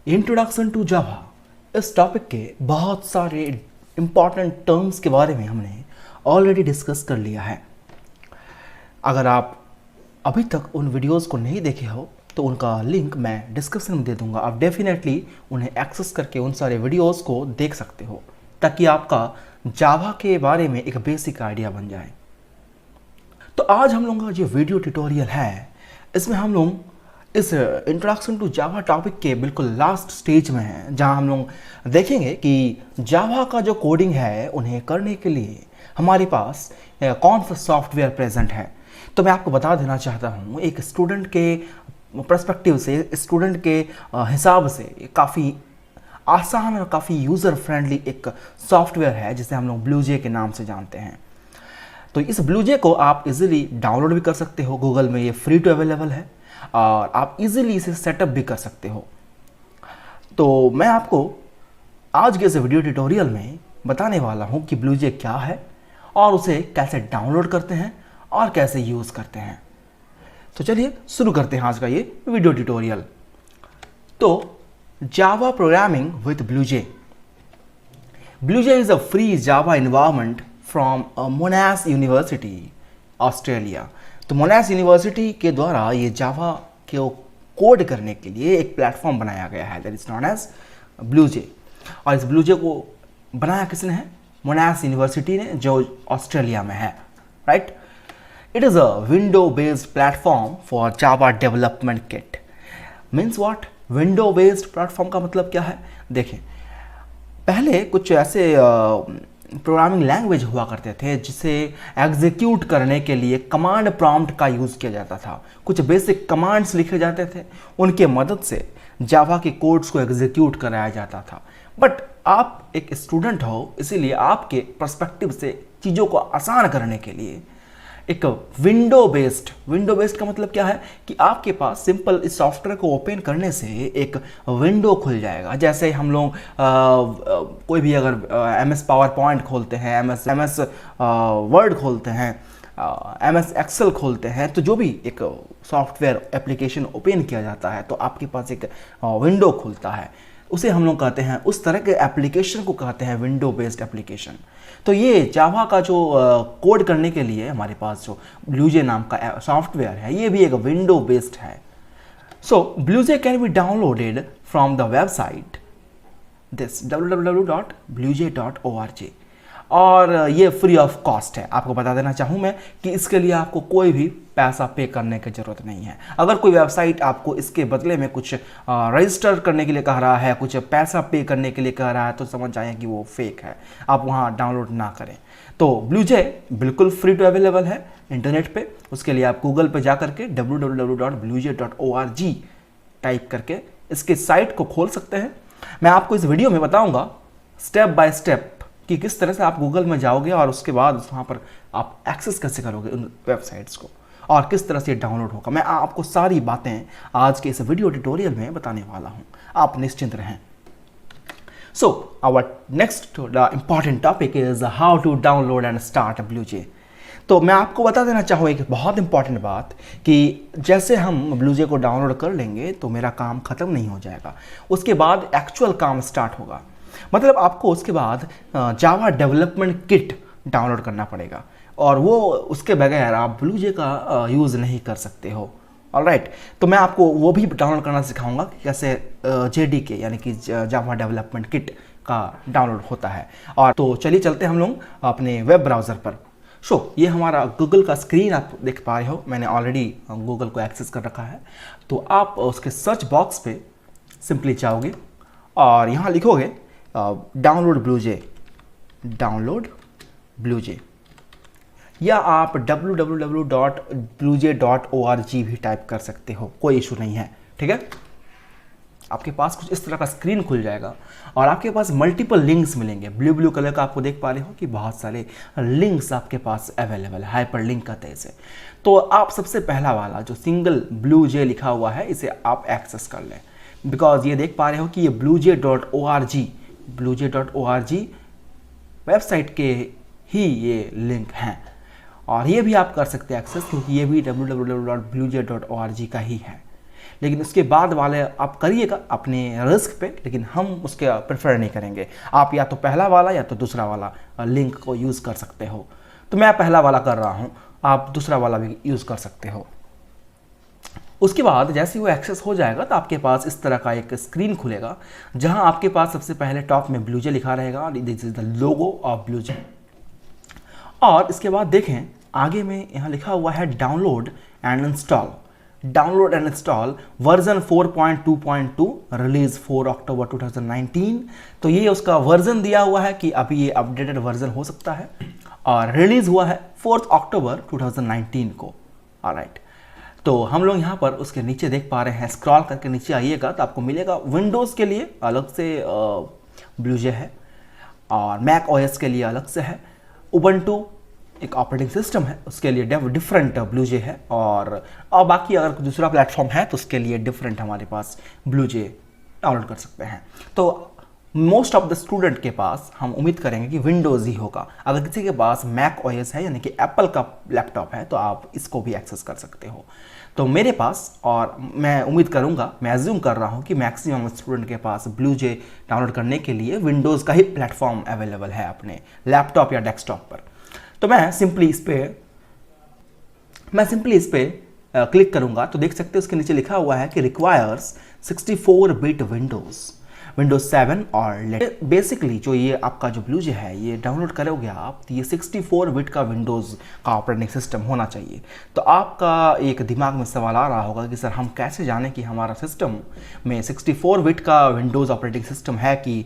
Introduction to जावा इस topic के बहुत सारे इम्पॉर्टेंट टर्म्स के बारे में हमने ऑलरेडी डिस्कस कर लिया है। अगर आप अभी तक उन वीडियोस को नहीं देखे हो तो उनका लिंक मैं डिस्क्रिप्शन में दे दूंगा। आप डेफिनेटली उन्हें एक्सेस करके उन सारे वीडियोस को देख सकते हो ताकि आपका जावा के बारे में एक बेसिक आइडिया बन जाए। तो आज हम लोगों का जो वीडियो ट्यूटोरियल है इसमें हम लोग इस इंट्रोडक्शन टू जावा टॉपिक के बिल्कुल लास्ट स्टेज में हैं, जहां हम लोग देखेंगे कि जावा का जो कोडिंग है उन्हें करने के लिए हमारे पास कौन सा सॉफ्टवेयर प्रेजेंट है। तो मैं आपको बता देना चाहता हूं, एक स्टूडेंट के पर्सपेक्टिव से, स्टूडेंट के हिसाब से काफ़ी आसान और काफ़ी यूज़र फ्रेंडली एक सॉफ्टवेयर है जिसे हम लोग ब्लूजे के नाम से जानते हैं। तो इस ब्लूजे को आप इजीली डाउनलोड भी कर सकते हो, गूगल में ये फ्री टू अवेलेबल है और आप इजीली इसे सेटअप भी कर सकते हो। तो मैं आपको आज के इस वीडियो ट्यूटोरियल में बताने वाला हूं कि ब्लूजे क्या है और उसे कैसे डाउनलोड करते हैं और कैसे यूज़ करते हैं। तो चलिए शुरू करते हैं आज का ये वीडियो ट्यूटोरियल। तो Java programming with BlueJ. BlueJ is a free Java environment from मोनाश university Australia. तो मोनाश यूनिवर्सिटी के द्वारा ये जावा को कोड करने के लिए एक प्लेटफॉर्म बनाया गया है that is known as BlueJ. और इस ब्लूजे को बनाया किसने है? मोनाश यूनिवर्सिटी ने, जो ऑस्ट्रेलिया में है, right. It is a window based platform for Java development kit. Means what? Window based platform का मतलब क्या है? देखें, पहले कुछ ऐसे प्रोग्रामिंग लैंग्वेज हुआ करते थे जिसे एग्जीक्यूट करने के लिए कमांड प्रॉम्प्ट का यूज़ किया जाता था। कुछ बेसिक कमांड्स लिखे जाते थे, उनके मदद से जावा के कोड्स को एग्जीक्यूट कराया जाता था। बट आप एक स्टूडेंट हो, इसीलिए आपके पर्सपेक्टिव से चीज़ों को आसान करने के लिए एक विंडो बेस्ड का मतलब क्या है कि आपके पास सिंपल इस सॉफ्टवेयर को ओपन करने से एक विंडो खुल जाएगा। जैसे हम लोग कोई भी अगर MS पावर पॉइंट खोलते हैं, MS वर्ड खोलते हैं, MS एक्सेल खोलते हैं, तो जो भी एक सॉफ्टवेयर एप्लीकेशन ओपन किया जाता है तो आपके पास एक विंडो खुलता है, उसे हम लोग कहते हैं, उस तरह के एप्लीकेशन को कहते हैं विंडो बेस्ड एप्लीकेशन। तो ये जावा का जो कोड करने के लिए हमारे पास जो ब्लूजे नाम का सॉफ्टवेयर है, ये भी एक विंडो बेस्ड है। So BlueJ can be downloaded from the website this www.blueje.org और ये फ्री ऑफ कॉस्ट है। आपको बता देना चाहूँ मैं कि इसके लिए आपको कोई भी पैसा पे करने की ज़रूरत नहीं है। अगर कोई वेबसाइट आपको इसके बदले में कुछ रजिस्टर करने के लिए कह रहा है, कुछ पैसा पे करने के लिए कह रहा है, तो समझ जाए कि वो फेक है, आप वहाँ डाउनलोड ना करें। तो ब्लूजे बिल्कुल फ्री टू अवेलेबल है इंटरनेट पे। उसके लिए आप गूगल पे जा करके www.blueje.org टाइप करके इसके साइट को खोल सकते हैं। मैं आपको इस वीडियो में बताऊँगा स्टेप बाय स्टेप कि किस तरह से आप गूगल में जाओगे और उसके बाद वहाँ पर आप एक्सेस कैसे करोगे उन वेबसाइट्स को और किस तरह से डाउनलोड होगा। मैं आपको सारी बातें आज के इस वीडियो ट्यूटोरियल में बताने वाला हूँ, आप निश्चिंत रहें। So our next important topic is how to download and start BlueJ. तो मैं आपको बता देना चाहूँ एक बहुत इंपॉर्टेंट बात कि जैसे हम ब्लूजे को डाउनलोड कर लेंगे तो मेरा काम ख़त्म नहीं हो जाएगा, उसके बाद एक्चुअल काम स्टार्ट होगा। मतलब आपको उसके बाद जावा डेवलपमेंट किट डाउनलोड करना पड़ेगा और वो उसके बगैर आप ब्लूजे का यूज़ नहीं कर सकते हो। ऑलराइट, तो मैं आपको वो भी डाउनलोड करना सिखाऊंगा कि कैसे JDK यानी कि जावा डेवलपमेंट किट का डाउनलोड होता है। और तो चलिए चलते हैं हम लोग अपने वेब ब्राउज़र पर। ये हमारा गूगल का स्क्रीन आप देख पा रहे हो, मैंने ऑलरेडी गूगल को एक्सेस कर रखा है। तो आप उसके सर्च बॉक्स पे सिंपली जाओगे और यहाँ लिखोगे डाउनलोड ब्लूजे, या आप www.blueje.org भी टाइप कर सकते हो, कोई इशू नहीं है, ठीक है। आपके पास कुछ इस तरह का स्क्रीन खुल जाएगा और आपके पास मल्टीपल लिंक्स मिलेंगे। ब्लू कलर का आपको देख पा रहे हो कि बहुत सारे लिंक्स आपके पास अवेलेबल है, हाइपर लिंक कहते हैं इसे। तो आप सबसे पहला वाला जो सिंगल ब्लूजे लिखा हुआ है इसे आप एक्सेस कर लें, बिकॉज ये देख पा रहे हो कि ये blueje.org वेबसाइट के ही ये लिंक हैं और ये भी आप कर सकते हैं एक्सेस, क्योंकि ये भी www.blueje.org का ही है। लेकिन उसके बाद वाले आप करिएगा अपने रिस्क पे, लेकिन हम उसके प्रेफर नहीं करेंगे। आप या तो पहला वाला या तो दूसरा वाला लिंक को यूज़ कर सकते हो। तो मैं पहला वाला कर रहा हूँ, आप दूसरा वाला भी यूज़ कर सकते हो। उसके बाद जैसे वो एक्सेस हो जाएगा तो आपके पास इस तरह का एक स्क्रीन खुलेगा, जहां आपके पास सबसे पहले टॉप में ब्लूजे लिखा रहेगा, this is the logo of BlueJ. और इसके बाद देखें आगे में यहाँ लिखा हुआ है download and install. Download and install version 4.2.2 release 4 अक्टूबर 2019। तो ये उसका वर्जन दिया हुआ है कि अभी ये अपडेटेड वर्जन हो सकता है, और रिलीज हुआ है 4 अक्टूबर 2019 को। ऑलराइट, तो हम लोग यहाँ पर उसके नीचे देख पा रहे हैं, स्क्रॉल करके नीचे आइएगा तो आपको मिलेगा विंडोज़ के लिए अलग से ब्लूजे है, और मैक ओएस के लिए अलग से है, उबंटू एक ऑपरेटिंग सिस्टम है उसके लिए डिफरेंट ब्लूजे है, और बाकी अगर कोई दूसरा प्लेटफॉर्म है तो उसके लिए डिफरेंट हमारे पास ब्लूजे डाउनलोड कर सकते हैं। तो मोस्ट ऑफ द स्टूडेंट के पास हम उम्मीद करेंगे कि विंडोज़ ही होगा। अगर किसी के पास मैक ओएस है यानी कि एप्पल का लैपटॉप है तो आप इसको भी एक्सेस कर सकते हो। तो मेरे पास, और मैं उम्मीद करूंगा, मैं एज्यूम कर रहा हूं कि मैक्सिमम स्टूडेंट के पास ब्लूजे डाउनलोड करने के लिए विंडोज़ का ही प्लेटफॉर्म अवेलेबल है अपने लैपटॉप या डेस्कटॉप पर। तो मैं सिंपली इस पे क्लिक करूंगा तो देख सकते हैं उसके नीचे लिखा हुआ है कि रिक्वायर्स 64 बिट विंडोज 7 और बेसिकली जो ये आपका जो ब्लूजे है ये डाउनलोड करोगे आप तो ये 64 बिट का विंडोज़ का ऑपरेटिंग सिस्टम होना चाहिए। तो आपका एक दिमाग में सवाल आ रहा होगा कि सर हम कैसे जानें कि हमारा सिस्टम में 64 बिट का विंडोज़ ऑपरेटिंग सिस्टम है कि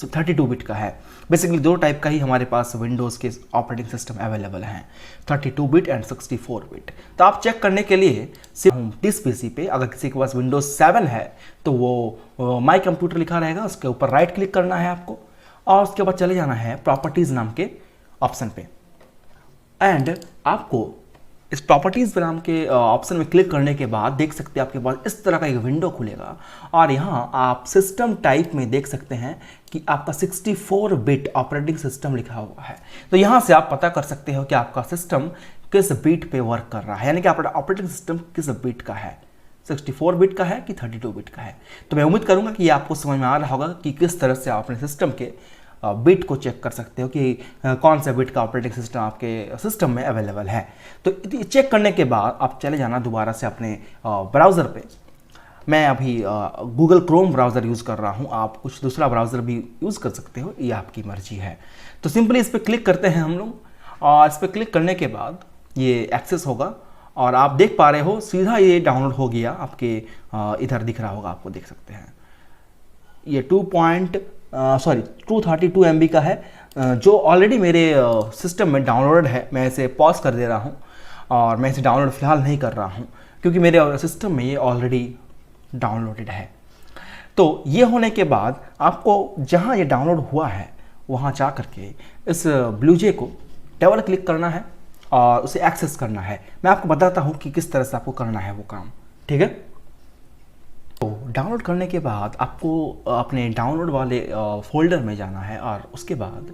32 बिट का है। बेसिकली दो टाइप का ही हमारे पास विंडोज़ के ऑपरेटिंग सिस्टम अवेलेबल हैं, 32 बिट एंड 64 बिट। तो आप चेक करने के लिए सिर्फ इस पीसी पे अगर किसी के पास विंडोज़ 7 है तो वो माई कंप्यूटर लिखा रहेगा, उसके ऊपर राइट क्लिक करना है आपको, और उसके बाद चले जाना है प्रॉपर्टीज़ नाम के ऑप्शन पे, एंड आपको इस प्रॉपर्टीज़ नाम के ऑप्शन में क्लिक करने के बाद देख सकते हैं आपके पास इस तरह का एक विंडो खुलेगा, और यहाँ आप सिस्टम टाइप में देख सकते हैं कि आपका 64 बिट ऑपरेटिंग सिस्टम लिखा हुआ है। तो यहाँ से आप पता कर सकते हो कि आपका सिस्टम किस बीट पे वर्क कर रहा है, यानी कि आपका ऑपरेटिंग सिस्टम किस बीट का है, 64 बिट का है कि 32 बिट का है। तो मैं उम्मीद करूँगा कि ये आपको समझ में आ रहा होगा कि किस तरह से आप अपने सिस्टम के बिट को चेक कर सकते हो कि कौन सा बिट का ऑपरेटिंग सिस्टम आपके सिस्टम में अवेलेबल है। तो चेक करने के बाद आप चले जाना दोबारा से अपने ब्राउज़र पे। मैं अभी गूगल क्रोम ब्राउज़र यूज़ कर रहा हूँ, आप कुछ दूसरा ब्राउज़र भी यूज़ कर सकते हो, ये आपकी मर्जी है। तो सिंपली इस पर क्लिक करते हैं हम लोग, और इस पर क्लिक करने के बाद ये एक्सेस होगा, और आप देख पा रहे हो सीधा ये डाउनलोड हो गया आपके इधर दिख रहा होगा, आपको देख सकते हैं ये 232 MB का है, जो ऑलरेडी मेरे सिस्टम में डाउनलोडेड है। मैं इसे पॉज कर दे रहा हूँ और मैं इसे डाउनलोड फिलहाल नहीं कर रहा हूँ क्योंकि मेरे सिस्टम में ये ऑलरेडी डाउनलोडेड है। तो ये होने के बाद आपको जहाँ ये डाउनलोड हुआ है वहाँ जा करके इस ब्लूजे को डबल क्लिक करना है और उसे एक्सेस करना है। मैं आपको बताता हूँ कि किस तरह से आपको करना है वो काम, ठीक है। तो डाउनलोड करने के बाद आपको अपने डाउनलोड वाले फोल्डर में जाना है और उसके बाद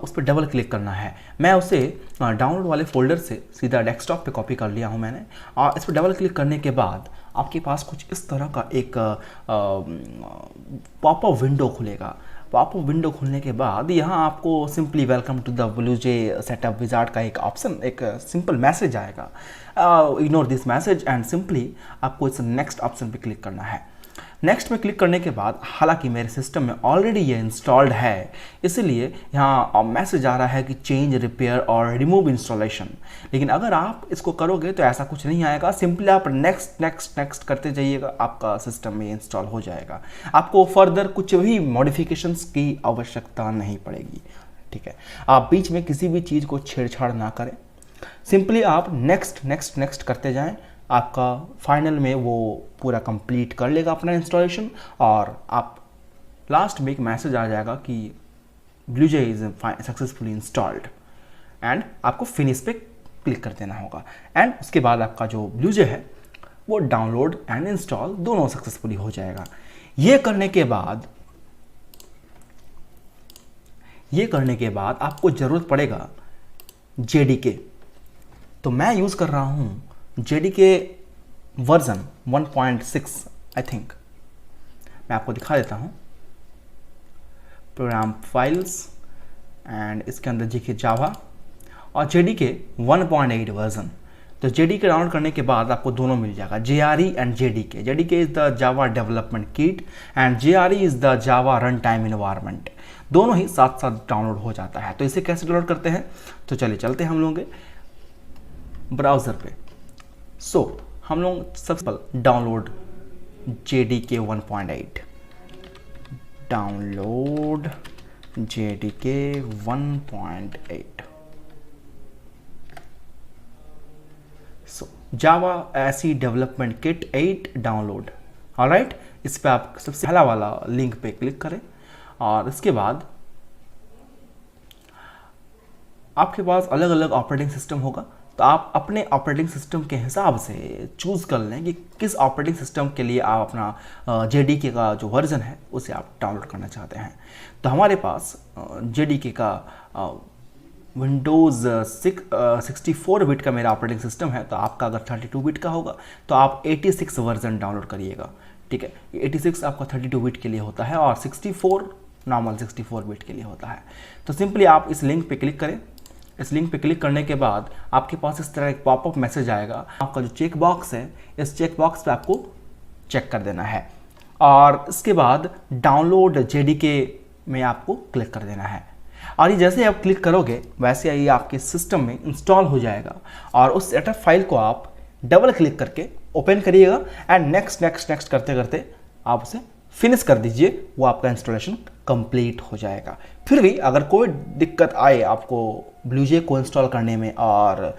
उस पर डबल क्लिक करना है। मैं उसे डाउनलोड वाले फोल्डर से सीधा डेस्कटॉप पे कॉपी कर लिया हूँ मैंने, और इस पर डबल क्लिक करने के बाद आपके पास कुछ इस तरह का एक पॉपअप विंडो खुलेगा। पॉपअप विंडो खुलने के बाद यहाँ आपको simply welcome to the BlueJ setup wizard का एक ऑप्शन, एक सिंपल मैसेज आएगा। Ignore this message and simply आपको इस नेक्स्ट ऑप्शन पे क्लिक करना है। नेक्स्ट में क्लिक करने के बाद, हालांकि मेरे सिस्टम में ऑलरेडी ये इंस्टॉल्ड है, इसलिए यहाँ मैसेज आ रहा है कि चेंज, रिपेयर और रिमूव इंस्टॉलेशन। लेकिन अगर आप इसको करोगे तो ऐसा कुछ नहीं आएगा, सिंपली आप नेक्स्ट नेक्स्ट नेक्स्ट करते जाइएगा, आपका सिस्टम में इंस्टॉल हो जाएगा। आपको फर्दर कुछ भी मॉडिफिकेशंस की आवश्यकता नहीं पड़ेगी, ठीक है। आप बीच में किसी भी चीज़ को छेड़छाड़ ना करें, सिंपली आप नेक्स्ट नेक्स्ट नेक्स्ट करते जाएं। आपका फाइनल में वो पूरा कंप्लीट कर लेगा अपना इंस्टॉलेशन, और आप लास्ट में एक मैसेज आ जाएगा कि BlueJ is successfully installed, and आपको फिनिश पे क्लिक कर देना होगा। एंड उसके बाद आपका जो ब्लूजे है वो डाउनलोड एंड इंस्टॉल दोनों सक्सेसफुली हो जाएगा। ये करने के बाद आपको ज़रूरत पड़ेगा JDK। तो मैं यूज़ कर रहा हूँ JDK वर्जन 1.6 आई थिंक। मैं आपको दिखा देता हूँ, प्रोग्राम फाइल्स एंड इसके अंदर देखिए जावा और JDK 1.8 वर्जन। तो JDK डाउनलोड करने के बाद आपको दोनों मिल जाएगा, JRE and JDK। JDK is the Java development kit and JRE is the Java run time environment. दोनों ही साथ साथ डाउनलोड हो जाता है। तो इसे कैसे डाउनलोड करते हैं, तो चलिए चलते हैं हम लोग ब्राउज़र पे। हम लोग सबसे पहले download JDK 1.8, download JDK 1.8। Java SE development kit 8 download. Alright, इस पे आप सबसे पहला वाला लिंक पे क्लिक करें और इसके बाद आपके पास अलग अलग ऑपरेटिंग सिस्टम होगा। तो आप अपने ऑपरेटिंग सिस्टम के हिसाब से चूज़ कर लें कि किस ऑपरेटिंग सिस्टम के लिए आप अपना JDK का जो वर्जन है उसे आप डाउनलोड करना चाहते हैं। तो हमारे पास JDK का विंडोज़ 64 बिट का मेरा ऑपरेटिंग सिस्टम है। तो आपका अगर 32 बिट का होगा तो आप 86 वर्जन डाउनलोड करिएगा। ठीक है, 86 आपका 32 बिट के लिए होता है और 64 नॉर्मल 64 बिट के लिए होता है। तो सिंपली आप इस लिंक पे क्लिक करें। इस लिंक पे क्लिक करने के बाद आपके पास इस तरह एक पॉपअप मैसेज आएगा। आपका जो चेक बॉक्स है, इस चेक बॉक्स पे आपको चेक कर देना है और इसके बाद डाउनलोड JDK में आपको क्लिक कर देना है। और ये जैसे आप क्लिक करोगे वैसे ही आपके सिस्टम में इंस्टॉल हो जाएगा और उस सेटअप फाइल को आप डबल क्लिक करके ओपन करिएगा एंड नेक्स्ट नेक्स्ट नेक्स्ट करते करते आप उसे फिनिश कर दीजिए। वो आपका इंस्टॉलेशन कंप्लीट हो जाएगा। फिर भी अगर कोई दिक्कत आए आपको BlueJ को इंस्टॉल करने में और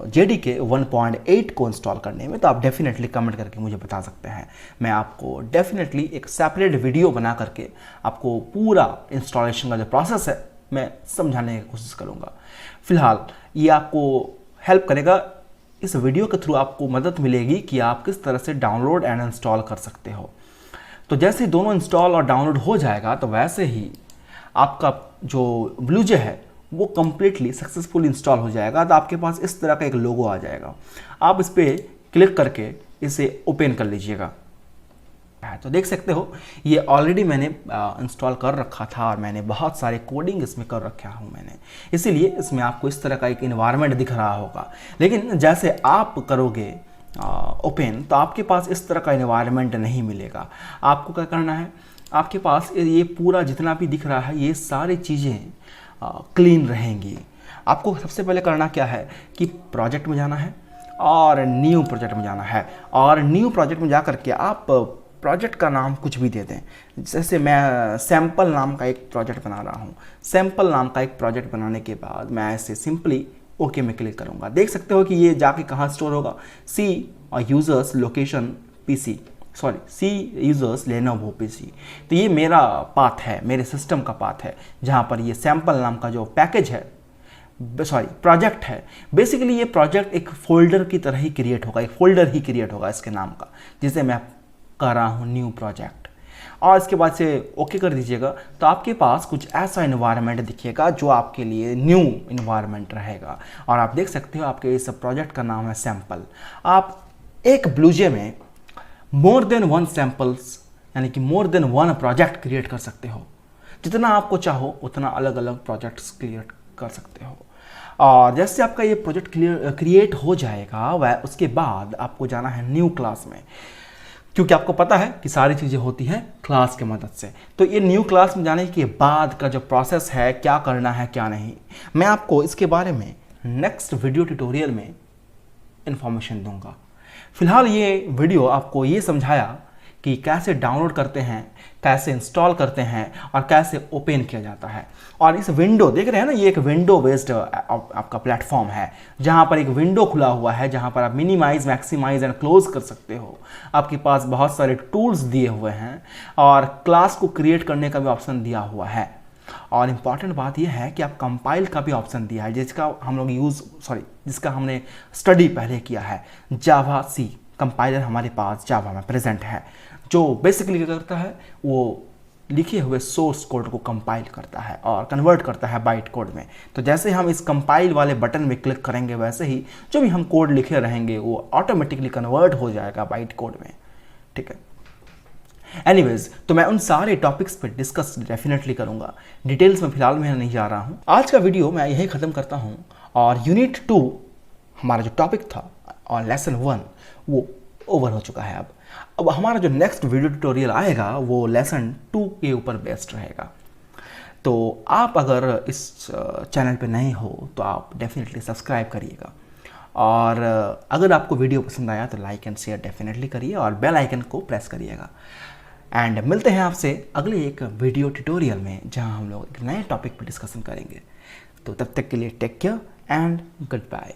JDK 1.8 को इंस्टॉल करने में, तो आप डेफिनेटली कमेंट करके मुझे बता सकते हैं। मैं आपको डेफिनेटली एक सेपरेट वीडियो बना करके आपको पूरा इंस्टॉलेशन का जो प्रोसेस है मैं समझाने की कोशिश करूँगा। फिलहाल ये आपको हेल्प करेगा, इस वीडियो के थ्रू आपको मदद मिलेगी कि आप किस तरह से डाउनलोड एंड इंस्टॉल कर सकते हो। तो जैसे ही दोनों इंस्टॉल और डाउनलोड हो जाएगा तो वैसे ही आपका जो BlueJ है वो कम्प्लीटली सक्सेसफुल इंस्टॉल हो जाएगा। तो आपके पास इस तरह का एक लोगो आ जाएगा। आप इस पर क्लिक करके इसे ओपन कर लीजिएगा। तो देख सकते हो ये ऑलरेडी मैंने इंस्टॉल कर रखा था और मैंने बहुत सारे कोडिंग इसमें कर रखा हूँ मैंने, इसीलिए इसमें आपको इस तरह का एक इन्वायरमेंट दिख रहा होगा। लेकिन जैसे आप करोगे ओपन तो आपके पास इस तरह का इन्वायरमेंट नहीं मिलेगा। आपको क्या करना है, आपके पास ये पूरा जितना भी दिख रहा है ये सारी चीज़ें क्लीन रहेंगी। आपको सबसे पहले करना क्या है कि प्रोजेक्ट में जाना है और न्यू प्रोजेक्ट में जाना है और न्यू प्रोजेक्ट में जा कर के आप प्रोजेक्ट का नाम कुछ भी दे दें। जैसे मैं सैम्पल नाम का एक प्रोजेक्ट बना रहा हूँ। सैम्पल नाम का एक प्रोजेक्ट बनाने के बाद मैं ऐसे सिंपली ओके में क्लिक करूँगा। देख सकते हो कि ये जाके कहाँ स्टोर होगा, सी यूज़र्स लोकेशन PC, सी यूज़र्स लेनोवो PC। तो ये मेरा पाथ है, मेरे सिस्टम का पाथ है जहाँ पर ये सैम्पल नाम का जो पैकेज है प्रोजेक्ट है। बेसिकली ये प्रोजेक्ट एक फोल्डर की तरह ही क्रिएट होगा, एक फोल्डर ही क्रिएट होगा इसके नाम का, जिसे मैं कर रहा हूँ न्यू प्रोजेक्ट। और इसके बाद से ओके कर दीजिएगा तो आपके पास कुछ ऐसा इन्वायरमेंट दिखेगा जो आपके लिए न्यू इन्वायरमेंट रहेगा। और आप देख सकते हो आपके इस प्रोजेक्ट का नाम है सैम्पल। आप एक BlueJ में मोर देन वन सैम्पल्स यानी कि more than one project create कर सकते हो। जितना आपको चाहो उतना अलग अलग प्रोजेक्ट्स क्रिएट कर सकते हो। और जैसे आपका ये प्रोजेक्ट क्रिएट हो जाएगा वह उसके बाद आपको जाना है न्यू क्लास में, क्योंकि आपको पता है कि सारी चीज़ें होती हैं क्लास की मदद से। तो ये न्यू क्लास में जाने के बाद का जो प्रोसेस है, क्या करना है क्या नहीं, मैं आपको इसके बारे में नेक्स्ट वीडियो ट्यूटोरियल में इंफॉर्मेशन दूंगा। फिलहाल ये वीडियो आपको ये समझाया कि कैसे डाउनलोड करते हैं, कैसे इंस्टॉल करते हैं और कैसे ओपन किया जाता है। और इस विंडो देख रहे हैं ना, ये एक विंडो बेस्ड आपका प्लेटफॉर्म है जहां पर एक विंडो खुला हुआ है जहां पर आप मिनिमाइज, मैक्सिमाइज एंड क्लोज कर सकते हो। आपके पास बहुत सारे टूल्स दिए हुए हैं और क्लास को क्रिएट करने का भी ऑप्शन दिया हुआ है। और इम्पॉर्टेंट बात यह है कि आप कंपाइल का भी ऑप्शन दिया है, जिसका हमने स्टडी पहले किया है। जावा C कंपाइलर हमारे पास जावा में प्रेजेंट है, जो बेसिकली क्या करता है, वो लिखे हुए सोर्स कोड को कंपाइल करता है और कन्वर्ट करता है बाइट कोड में। तो जैसे हम इस कंपाइल वाले बटन में क्लिक करेंगे वैसे ही जो भी हम कोड लिखे रहेंगे वो ऑटोमेटिकली कन्वर्ट हो जाएगा बाइट कोड में, ठीक है। एनीवेज, तो मैं उन सारे टॉपिक्स पे डिस्कस डेफिनेटली करूंगा, डिटेल्स में फिलहाल मैं नहीं जा रहा हूं। आज का वीडियो मैं यही ख़त्म करता हूं और यूनिट 2 हमारा जो टॉपिक था और लेसन 1 वो ओवर हो चुका है। अब हमारा जो नेक्स्ट वीडियो ट्यूटोरियल आएगा वो लेसन 2 के ऊपर बेस्ड रहेगा। तो आप अगर इस चैनल पे नए हो तो आप डेफिनेटली सब्सक्राइब करिएगा और अगर आपको वीडियो पसंद आया तो लाइक एंड शेयर डेफिनेटली करिए और बेल आइकन को प्रेस करिएगा। एंड मिलते हैं आपसे अगले एक वीडियो ट्यूटोरियल में जहां हम लोग एक नए टॉपिक पर डिस्कशन करेंगे। तो तब तक के लिए take care and good bye.